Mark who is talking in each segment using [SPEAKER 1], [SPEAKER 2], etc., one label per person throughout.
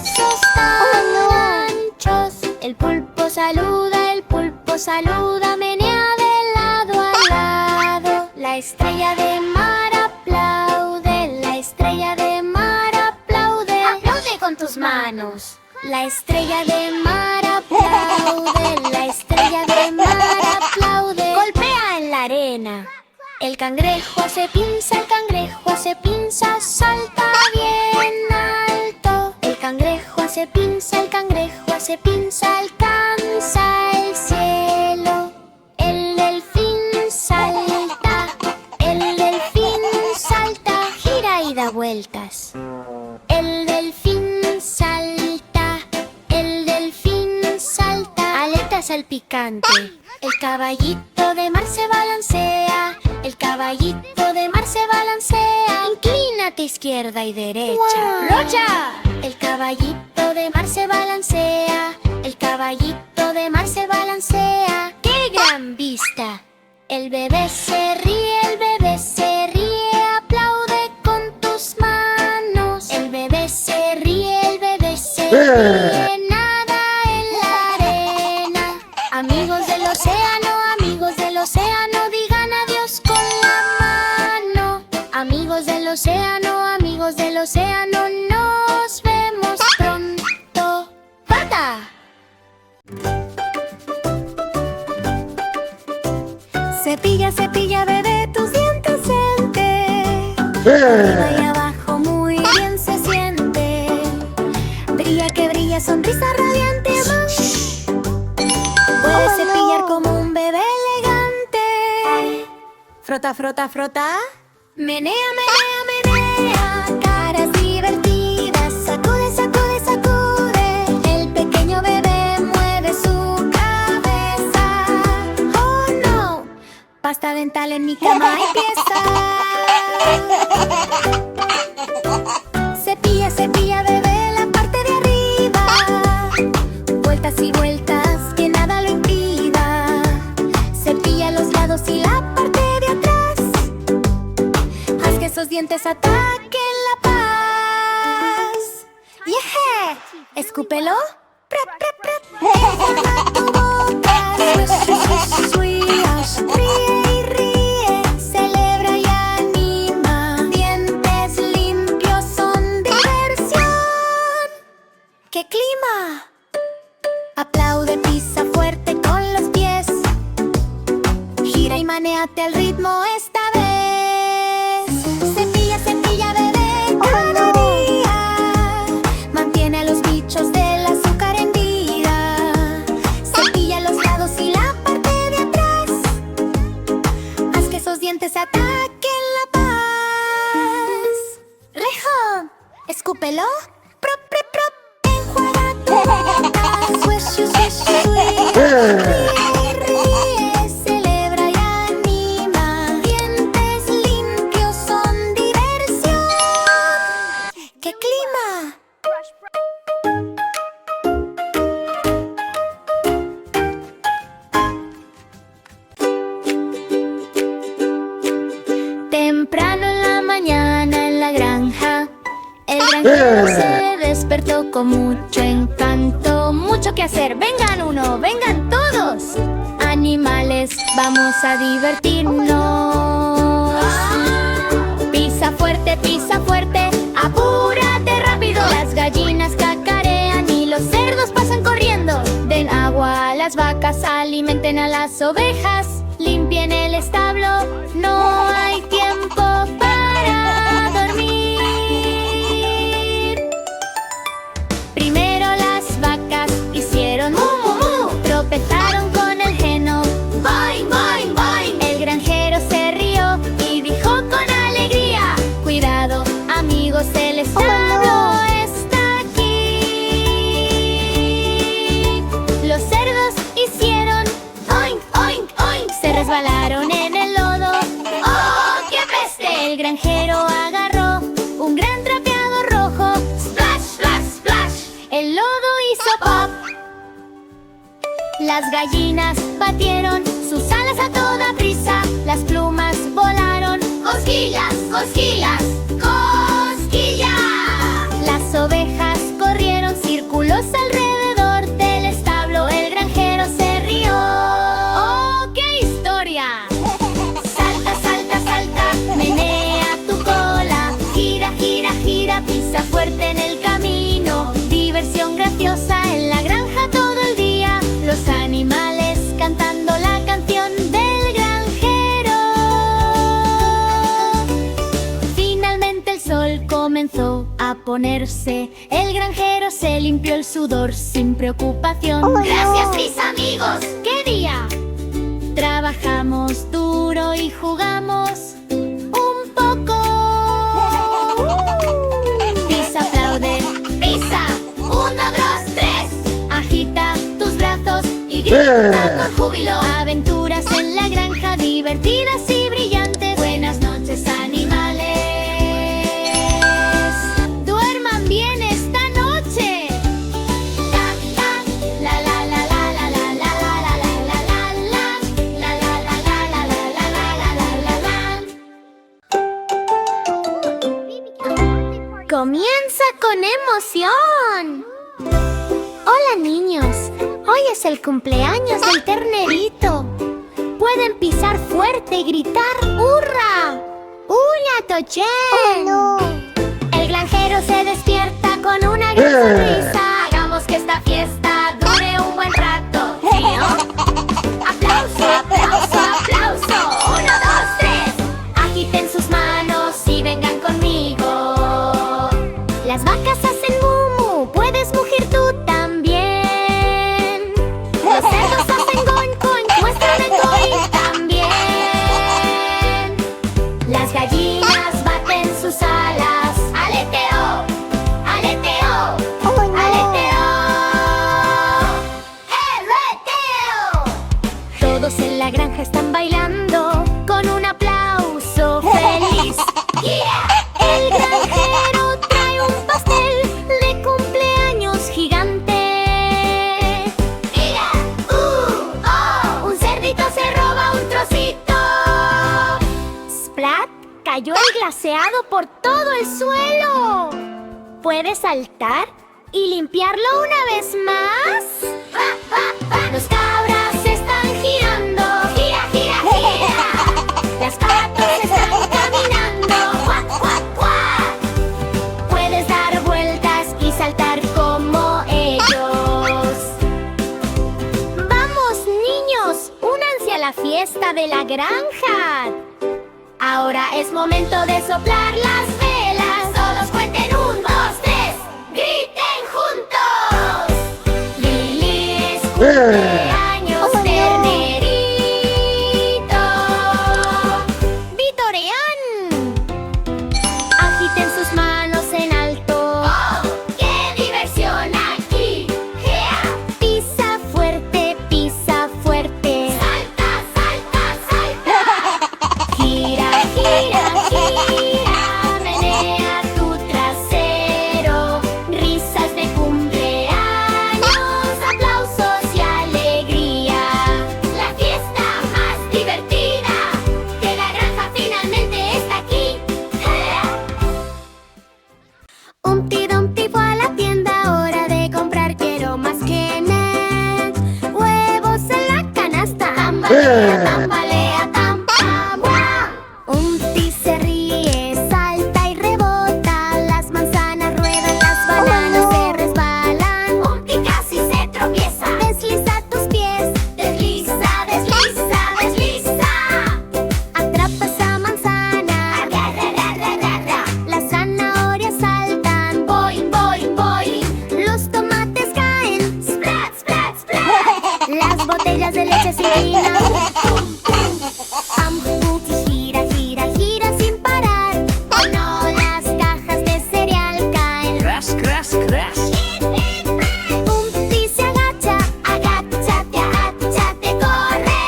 [SPEAKER 1] brazos tan anchos. El pulpo saluda, menea de lado a lado. La estrella de mar aplaude, la estrella de mar aplaude. Aplaude con tus manos. La estrella de mar aplaude, la estrella de mar aplaude. Golpea en la arena. El cangrejo hace pinza, el cangrejo hace pinza, salta bien alto. El cangrejo hace pinza, el cangrejo hace pinza, alcanza el cielo. El delfín salta, gira y da vueltas. El delfín salta, aletas salpicante. El caballito de mar se balancea, el caballito de mar se balancea. Inclínate izquierda y derecha. ¡Wow! ¡Rocha! El caballito de mar se balancea, el caballito de mar se balancea. ¡Qué gran vista! El bebé se ríe, el bebé se ríe, aplaude con tus manos. El bebé se ríe, el bebé se ríe, nada en la arena. Amigos del océano, digan adiós con la mano. Amigos del océano, nos vemos pronto. ¡Pata! Cepilla, cepilla, bebé, tus dientes arriba y abajo muy bien se siente. Brilla que brilla, sonrisa radiante más. Puedes cepillar como un bebé elegante. Frota, frota, frota. Menea, menea, menea. Caras divertidas. Sacude, sacude, sacude. El pequeño bebé mueve su cabeza. Oh no. Pasta dental en mi cama empieza. Cepilla, cepilla, bebé, la parte de arriba. Vueltas y vueltas, que nada lo impida. Cepilla los lados y la parte de atrás. Haz que esos dientes ataquen la paz. ¡Yeah! Escúpelo. ¡Prap, prap, prap! Enjuaga tu boca. Swish, swish, swish. Ríe y ríe. Celebra y anima. Dientes limpios son diversión. ¡Qué clima! Aplaude, pisa fuerte con los pies. Gira y manéate al ritmo esta vez. Cepilla, cepilla, bebé, cada día. Mantiene a los bichos del azúcar en vida. Cepilla los lados y la parte de atrás. Haz que esos dientes ataquen la paz. Lejón, escúpelo. Prop, prop, prop. Enjuaga tu boca. Swish, swish, swish. Ríe, ríe, celebra y anima. Dientes limpios son diversión. ¡Qué clima! Temprano en la mañana en la granja, el granjero se despertó con mucho encanto. Mucho que hacer, vengan uno, vengan todos. Animales, vamos a divertirnos. Pisa fuerte, apúrate rápido. Las gallinas cacarean y los cerdos pasan corriendo. Den agua a las vacas, alimenten a las ovejas. Limpien el establo, no hay tiempo para dormir. Primero las vacas hicieron mu, mu, mu. Tropezaron con el heno. Boing, boing, boing. El granjero se rió y dijo con alegría: cuidado, amigos, el establo está aquí. Los cerdos hicieron oink, oink, oink. Se resbalaron en el lodo. ¡Oh, qué peste! El granjero agarró un gran trapeador rojo. Splash, splash, splash. El lodo hizo pop. Las gallinas batieron sus alas a toda prisa. Las plumas volaron. Cosquillas, cosquillas, cosquillas. Las ovejas corrieron ponerse. El granjero se limpió el sudor sin preocupación.
[SPEAKER 2] Gracias, mis amigos.
[SPEAKER 1] ¿Qué día? Trabajamos duro y jugamos un poco. Pisa, aplaude.
[SPEAKER 2] Pisa. 1, 2, 3.
[SPEAKER 1] Agita tus brazos y grita con júbilo. Aventuras en la granja divertidas y brillantes. Buenas noches, animales. Duerman bien esta noche. Ta, ta, la la la la la la la la la la la la la la la la la la la. Comienza con emoción. Hola, niños. Hoy es el cumpleaños del ternerito. Pueden pisar fuerte y gritar ¡hurra! ¡Hurra, Tochen!
[SPEAKER 2] ¡Oh, no!
[SPEAKER 1] El granjero se despierta con una gran sonrisa. Hagamos que esta fiesta dure un buen rato, ¿sí, no? ¡Aplauso, aplauso, aplauso! 1, 2, 3. Agiten sus manos y vengan conmigo. Las vacas hacen mu, puedes mugir tú también. Los cerdos hacen goin, goin, muestran el goin también. Las gallinas baten sus alas. Aleteo, aleteo,
[SPEAKER 2] ¡Oh, no!
[SPEAKER 1] aleteo, aleteo. Todos en la granja están bailando con un aplauso feliz.
[SPEAKER 2] ¡Yeah!
[SPEAKER 1] El granjero trae un pastel de cumpleaños gigante.
[SPEAKER 2] ¡Mira! ¡Oh!
[SPEAKER 1] Un cerdito se roba un trocito. Splat, cayó el glaseado por todo el suelo. ¿Puedes saltar y limpiarlo una vez más? Los cabras están girando.
[SPEAKER 2] ¡Gira, gira, gira!
[SPEAKER 1] Las patas están caminando. ¡Cuac, cuac, cuac! Puedes dar vueltas y saltar como ellos. ¡Vamos, niños! ¡Únanse a la fiesta de la granja! Ahora es momento de soplar las velas. Todos cuenten 1, 2, 3. ¡Griten juntos! Lili es cumpleaños,
[SPEAKER 2] ¡Oh, no!
[SPEAKER 1] ternerito. ¡Vitorean! Agiten sus manos en alto.
[SPEAKER 2] ¡Oh! ¡Qué diversión aquí! ¡Gea!
[SPEAKER 1] Pisa fuerte, pisa fuerte.
[SPEAKER 2] ¡Salta, salta, salta!
[SPEAKER 1] Gira, gira, gira. Menea tu trasero. Risas de cumpleaños, aplausos y alegría.
[SPEAKER 2] La fiesta más divertida de la granja finalmente está aquí. ¡Gea!
[SPEAKER 1] Humpty Dumpty fue a la tienda, hora de comprar, quiero más que net. Huevos en la canasta, tambalea, tambalea, tam, tam, guau. Humpty se ríe, salta y rebota, las manzanas ruedan, las bananas se resbalan.
[SPEAKER 2] Humpty casi se tropieza.
[SPEAKER 1] Desliza tus pies,
[SPEAKER 2] Desliza, desliza, desliza.
[SPEAKER 1] atrapa esa manzana,
[SPEAKER 2] Agarra, agarra, agarra.
[SPEAKER 1] las zanahorias saltan,
[SPEAKER 2] Boing, boing, boing.
[SPEAKER 1] los tomates caen,
[SPEAKER 2] Splat, splat, splat.
[SPEAKER 1] las botellas de leche se inclinan. Humpty gira, gira, gira sin parar. Oh no, las cajas de cereal caen.
[SPEAKER 3] Crash, crash, crash.
[SPEAKER 1] Humpty se agacha,
[SPEAKER 2] Agáchate, agáchate, corre.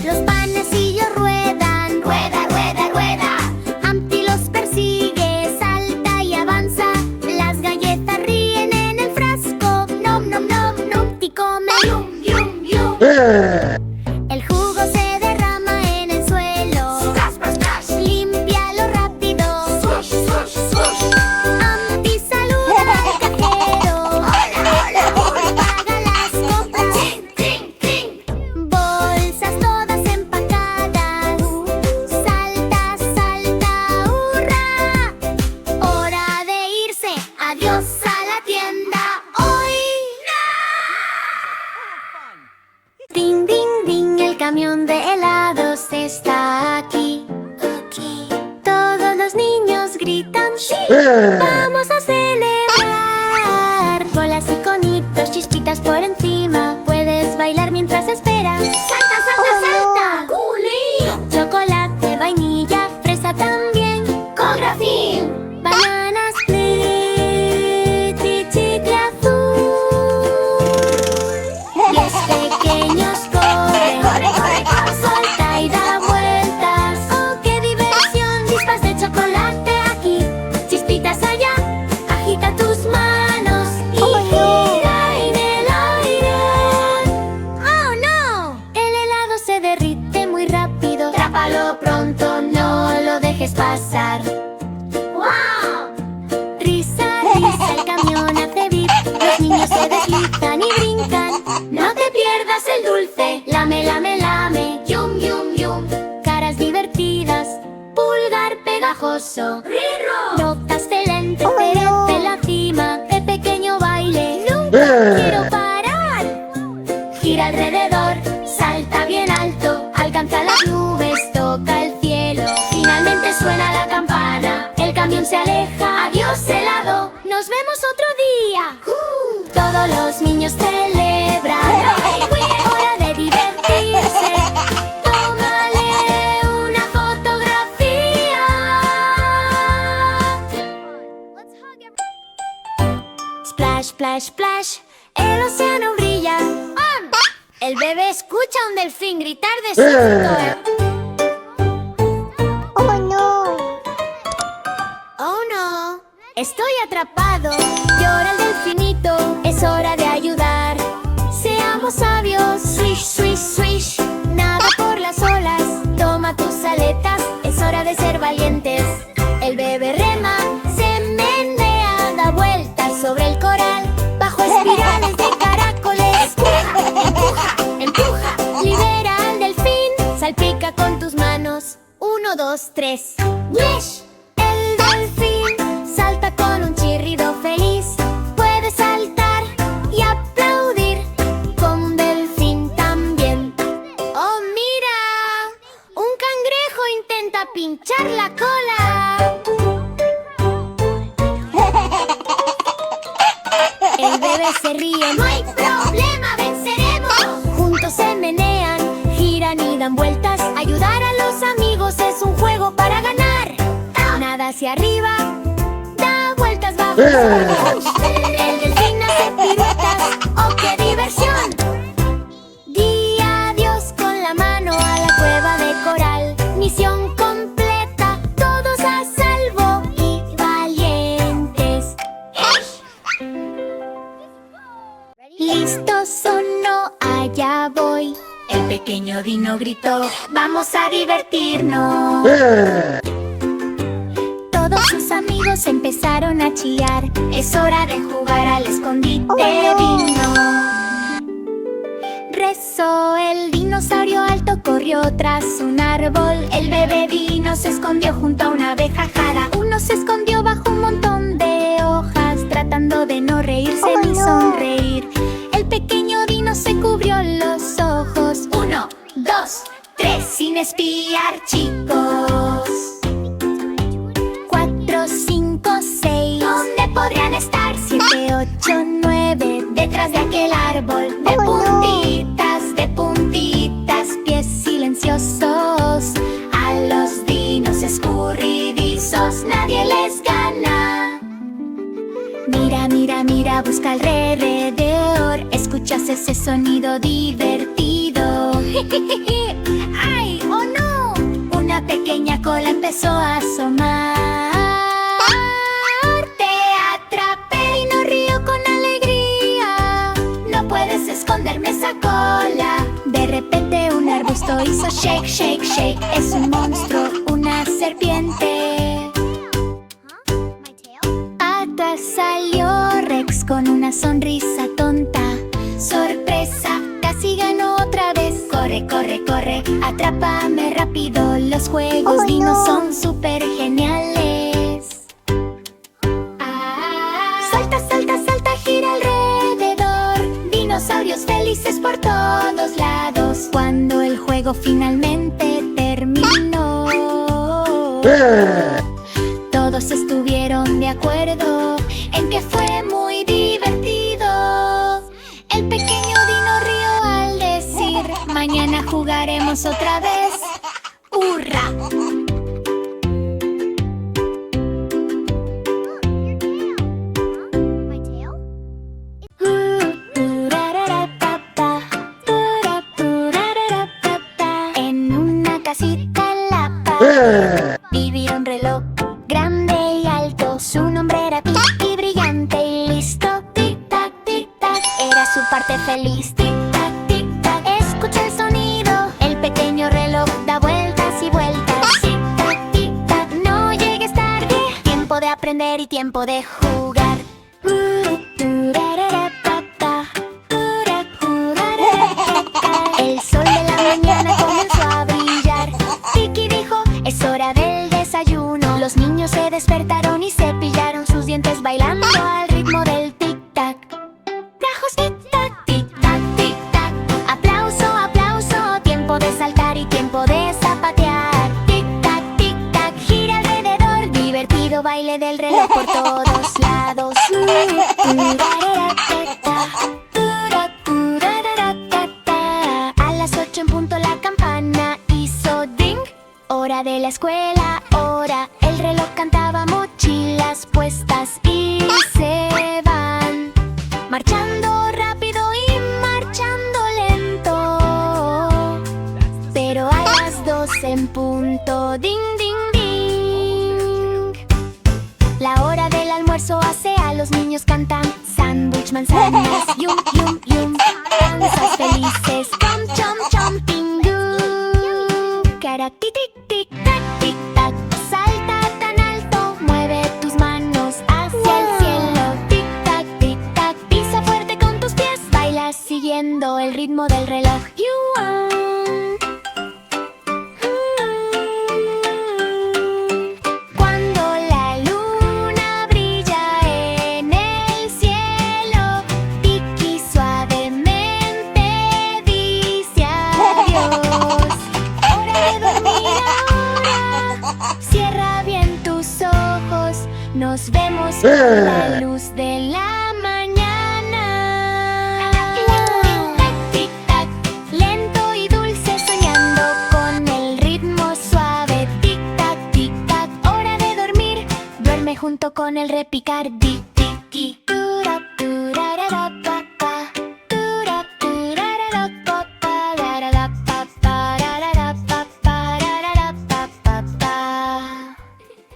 [SPEAKER 1] los panecillos ruedan.
[SPEAKER 2] Rueda, rueda, rueda.
[SPEAKER 1] Humpty los persigue, salta y avanza. Las galletas ríen en el frasco. Nom, nom, nom, Humpty come.
[SPEAKER 2] Yum, yum, yum.
[SPEAKER 1] El jugo se derrama en el suelo.
[SPEAKER 2] Splash, splash, splash.
[SPEAKER 1] Límpialo rápido.
[SPEAKER 2] Swoosh, swoosh, swoosh.
[SPEAKER 1] Humpty saluda al cajero.
[SPEAKER 2] Hola, hola, hola.
[SPEAKER 1] Paga las compras.
[SPEAKER 2] Ting, ting, ting.
[SPEAKER 1] Bolsas todas empacadas. Salta, salta, hurra. Hora de irse. Adiós a la tienda hoy. Ding, ding, ding, el camión de helados está aquí. Todos los niños gritan Vamos a celebrar. Bolas y conitos, chispitas por encima. Puedes bailar mientras esperas.
[SPEAKER 2] ¡Salta, salta, salta! ¡Culi!
[SPEAKER 1] Chocolate, vainilla, fresa también.
[SPEAKER 2] ¡Con grafín!
[SPEAKER 1] Banana split y chicle azul. Los pequeños corren,
[SPEAKER 2] ¡Corre, corre, corre!
[SPEAKER 1] solta y da vueltas. ¡Oh, qué diversión! Chispas de chocolate aquí, chispitas allá. Agita tus manos y gira en el aire. ¡Oh, no! El helado se derrite muy rápido. Trápalo pronto, no lo dejes pasar.
[SPEAKER 2] ¡Wow!
[SPEAKER 1] Risa, risa, el camión hace bip. Los niños se deslizan y brincan.
[SPEAKER 2] No te pierdas el dulce.
[SPEAKER 1] Lame, lame, lame.
[SPEAKER 2] Yum, yum, yum.
[SPEAKER 1] Caras divertidas. Pulgar pegajoso.
[SPEAKER 2] ¡Rirro!
[SPEAKER 1] Nota excelente, merece la cima. De pequeño baile. Nunca quiero parar. Gira alrededor. Salta bien alto. Alcanza las nubes. Toca el cielo. Finalmente suena la campana. El camión se aleja. Adiós helado. Nos vemos otro día. Todos los niños celebran. Hora de divertirse. Tómale una fotografía. Splash, splash, splash. El océano brilla. El bebé escucha a un delfín gritar de susto. ¡Oh, no! ¡Oh, no! Estoy atrapado. Llora el delfinito. Es hora de ayudar. Seamos sabios. Swish, swish, swish. Nada por las olas. Toma tus aletas. Es hora de ser valientes. El bebé rema. Se menea. Da vueltas sobre el coral. Bajo espirales de caracoles. Empuja, empuja. Libera al delfín. Salpica con tus manos. 1, 2, 3. ¡Wish! El delfín salta con un chirrido feliz. Puede saltar y aplaudir como un delfín también. ¡Oh, mira! Un cangrejo intenta pinchar la cola. El bebé se ríe.
[SPEAKER 2] ¡No hay problema! ¡Venceremos!
[SPEAKER 1] Juntos se menean, giran y dan vueltas. Ayudar a los amigos es un juego para ganar. Nada hacia arriba, da vueltas bajo. El delfín hace piruetas. ¡Oh, qué diversión! Di adiós con la mano a la cueva de coral. Misión completa, todos a salvo y valientes. ¿Listos o no? Allá voy. El pequeño Dino gritó: ¡vamos a divertirnos! Todos sus amigos empezaron a chillar. Es hora de jugar al escondite, Dino. Rezó el dinosaurio alto, corrió tras un árbol. El bebé Dino se escondió junto a una abejajada. Uno se escondió bajo un montón de hojas, tratando de no reírse ni sonreír. El pequeño Dino se cubrió los ojos. 1, 2, 3, sin espiar, chicos. 4, 5, 6. ¿Dónde podrían estar? 7, 8, 9. Detrás de aquel árbol. De puntitas, pies silenciosos. A los dinos escurridizos nadie les gana. Mira, mira, mira, busca alrededor. ¿Escuchas ese sonido divertido? ¡Ay, oh no! Una pequeña cola empezó a asomar. Te atrapé y no río con alegría. No puedes esconderme esa cola. De repente un arbusto hizo shake, shake, shake. Es un monstruo, una serpiente. Atrás salió Rex con una sonrisa tonta. Sorpresa, casi ganó otra vez. Corre, corre, corre, atrápame rápido. Los juegos dinos son súper geniales. Salta, salta, salta, gira alrededor. Dinosaurios felices por todos lados. Cuando el juego finalmente terminó, todos estuvieron acuerdo en que fue muy divertido. El pequeño Dino rió al decir: mañana jugaremos otra vez. ¡Hurra! En una casita en la pared vivía un reloj grande y alto. Su nombre era Tiki, brillante y listo. Tic-tac, tic-tac, era su parte feliz. Tic-tac, tic-tac, escucha el sonido. El pequeño reloj da vueltas y vueltas. Tic-tac, tic-tac, no llegues tarde. Tiempo de aprender y tiempo de jugar. El sol de la mañana comenzó a brillar. Tiki dijo: es hora del desayuno. Los niños se despertaron y cepillaron sus dientes bailando al ritmo del tic-tac. Gajos tic-tac, tic-tac, tic-tac. Aplauso, aplauso, tiempo de saltar y tiempo de zapatear. Tic-tac, tic-tac, gira alrededor. Divertido baile del reloj por todos lados. A las 8 en punto la campana hizo ding. Hora de la escuela, hora. El reloj cantaba, mochilas puestas y se van. Marchando rápido y marchando lento. Pero a las 2 en punto, ding, ding, ding. La hora del almuerzo hace, a los niños cantan sándwich, manzanas, yum, yum, yum. Danzas felices, chom, chom, chomping-goo. Cara, tic, tic, tic, tac, tic, tac. Salta tan alto, mueve tus manos hacia el cielo. Tic, tac, tic, tac. Pisa fuerte con tus pies, baila siguiendo el ritmo del reloj. Cuando la luna brilla en el cielo, Tiki suavemente dice adiós. Hora de dormir ahora. Cierra bien tus ojos. Nos vemos con la luz de la mañana. Tic, tac, lento y dulce, soñando con el ritmo suave. Tic, tac, tic, tac. Hora de dormir. Duerme junto con el repicar. Tic, tic, tic. Tura, turarara, pa, pa. Tura, turarara, pa, pa, rarara, pa, pa, rarara, pa, pa, rarara, pa, pa, pa.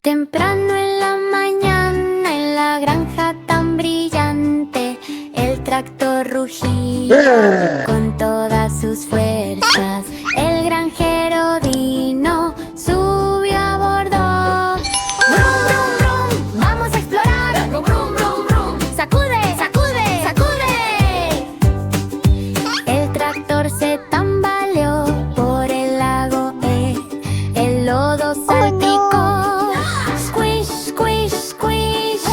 [SPEAKER 1] Temprano en la mañana, en la granja tan brillante, el tractor rugía con todas sus fuerzas. El granjero Dino subió a bordo. ¡Brum, brum, brum! ¡Vamos a explorar! ¡Brum, brum, brum, brum! ¡Sacude, sacude, sacude! El tractor se tambaleó por el lago, el lodo salpicó. Squish, squish, squish.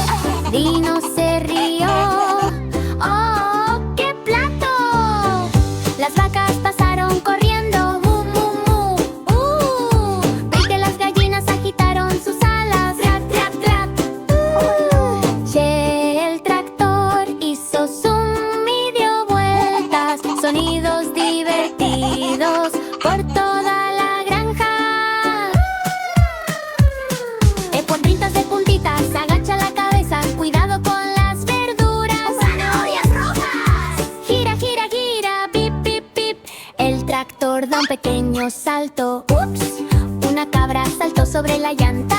[SPEAKER 1] Dino se rió. ¡Oh, qué plato! Las vacas pasaron corriendo. ¡Mu, mu, mu! Vi que las gallinas agitaron sus alas. ¡Trap, trap, trap! El tractor hizo zoom y dio vueltas. Sonidos divertidos por toda la granja. Pondritas de puntitas, agacha la cabeza. Cuidado con las verduras. ¡Zanahorias rojas! Gira, gira, gira, pip, pip, pip. El tractor da un pequeño salto. ¡Ups! Una cabra saltó sobre la llanta.